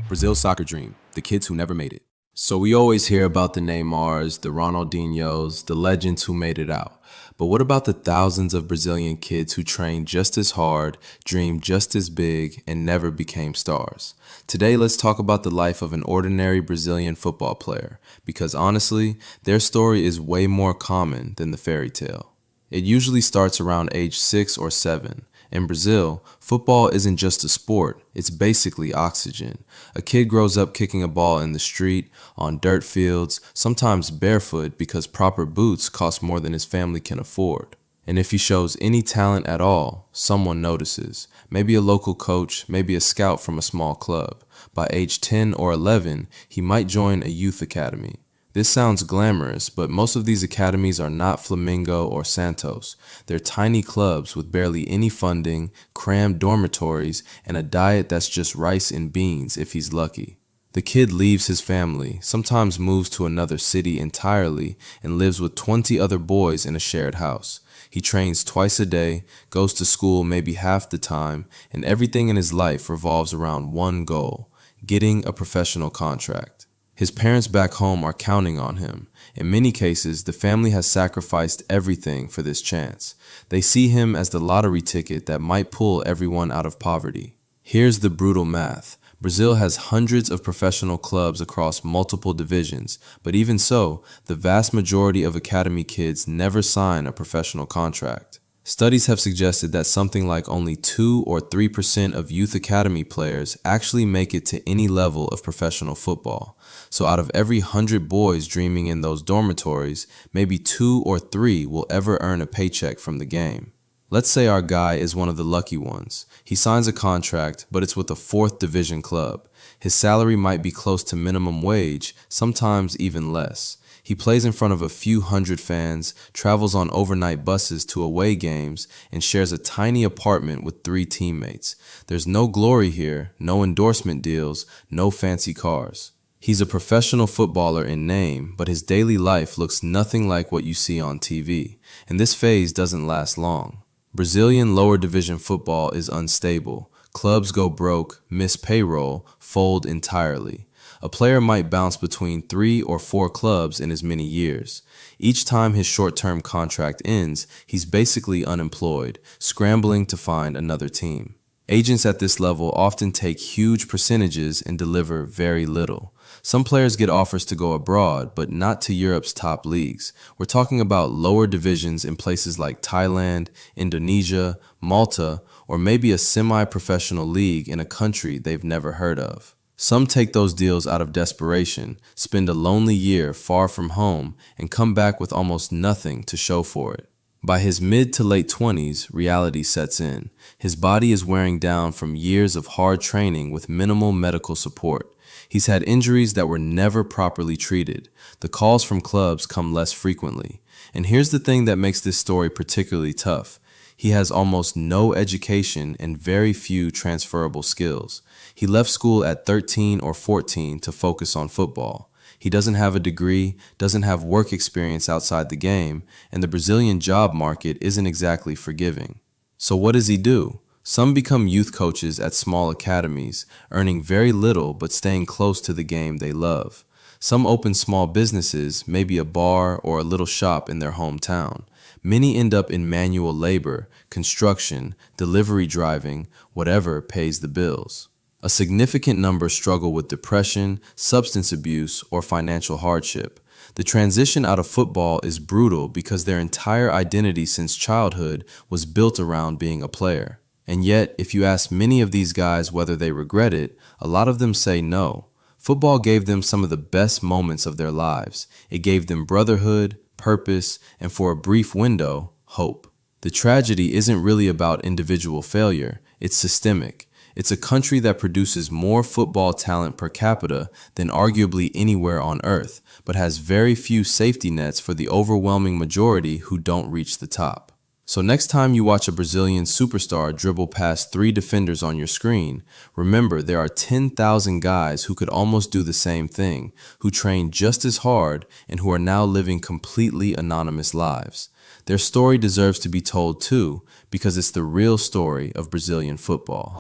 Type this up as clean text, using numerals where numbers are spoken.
Brazil's soccer dream, the kids who never made it. So we always hear about the Neymars, the Ronaldinhos, the legends who made it out. But what about the thousands of Brazilian kids who trained just as hard, dreamed just as big, and never became stars? Today, let's talk about the life of an ordinary Brazilian football player, because honestly, their story is way more common than the fairy tale. It usually starts around age 6 or 7. In Brazil, football isn't just a sport, it's basically oxygen. A kid grows up kicking a ball in the street, on dirt fields, sometimes barefoot because proper boots cost more than his family can afford. And if he shows any talent at all, someone notices. Maybe a local coach, maybe a scout from a small club. By age 10 or 11, he might join a youth academy. This sounds glamorous, but most of these academies are not Flamingo or Santos. They're tiny clubs with barely any funding, crammed dormitories, and a diet that's just rice and beans if he's lucky. The kid leaves his family, sometimes moves to another city entirely, and lives with 20 other boys in a shared house. He trains twice a day, goes to school maybe half the time, and everything in his life revolves around one goal: getting a professional contract. His parents back home are counting on him. In many cases, the family has sacrificed everything for this chance. They see him as the lottery ticket that might pull everyone out of poverty. Here's the brutal math. Brazil has hundreds of professional clubs across multiple divisions, but even so, the vast majority of academy kids never sign a professional contract. Studies have suggested that something like only 2 or 3% of youth academy players actually make it to any level of professional football. So out of every 100 boys dreaming in those dormitories, maybe 2 or 3 will ever earn a paycheck from the game. Let's say our guy is one of the lucky ones. He signs a contract, but it's with a 4th division club. His salary might be close to minimum wage, sometimes even less. He plays in front of a few hundred fans, travels on overnight buses to away games, and shares a tiny apartment with 3 teammates. There's no glory here, no endorsement deals, no fancy cars. He's a professional footballer in name, but his daily life looks nothing like what you see on TV, and this phase doesn't last long. Brazilian lower division football is unstable. Clubs go broke, miss payroll, fold entirely. A player might bounce between 3 or 4 clubs in as many years. Each time his short-term contract ends, he's basically unemployed, scrambling to find another team. Agents at this level often take huge percentages and deliver very little. Some players get offers to go abroad, but not to Europe's top leagues. We're talking about lower divisions in places like Thailand, Indonesia, Malta, or maybe a semi-professional league in a country they've never heard of. Some take those deals out of desperation, spend a lonely year far from home, and come back with almost nothing to show for it. By his mid to late 20s, reality sets in. His body is wearing down from years of hard training with minimal medical support. He's had injuries that were never properly treated. The calls from clubs come less frequently. And here's the thing that makes this story particularly tough. He has almost no education and very few transferable skills. He left school at 13 or 14 to focus on football. He doesn't have a degree, doesn't have work experience outside the game, and the Brazilian job market isn't exactly forgiving. So what does he do? Some become youth coaches at small academies, earning very little but staying close to the game they love. Some open small businesses, maybe a bar or a little shop in their hometown. Many end up in manual labor, construction, delivery driving, whatever pays the bills. A significant number struggle with depression, substance abuse, or financial hardship. The transition out of football is brutal because their entire identity since childhood was built around being a player. And yet, if you ask many of these guys whether they regret it, a lot of them say no. Football gave them some of the best moments of their lives. It gave them brotherhood, purpose, and for a brief window, hope. The tragedy isn't really about individual failure, it's systemic. It's a country that produces more football talent per capita than arguably anywhere on earth, but has very few safety nets for the overwhelming majority who don't reach the top. So next time you watch a Brazilian superstar dribble past 3 defenders on your screen, remember there are 10,000 guys who could almost do the same thing, who train just as hard and who are now living completely anonymous lives. Their story deserves to be told too, because it's the real story of Brazilian football.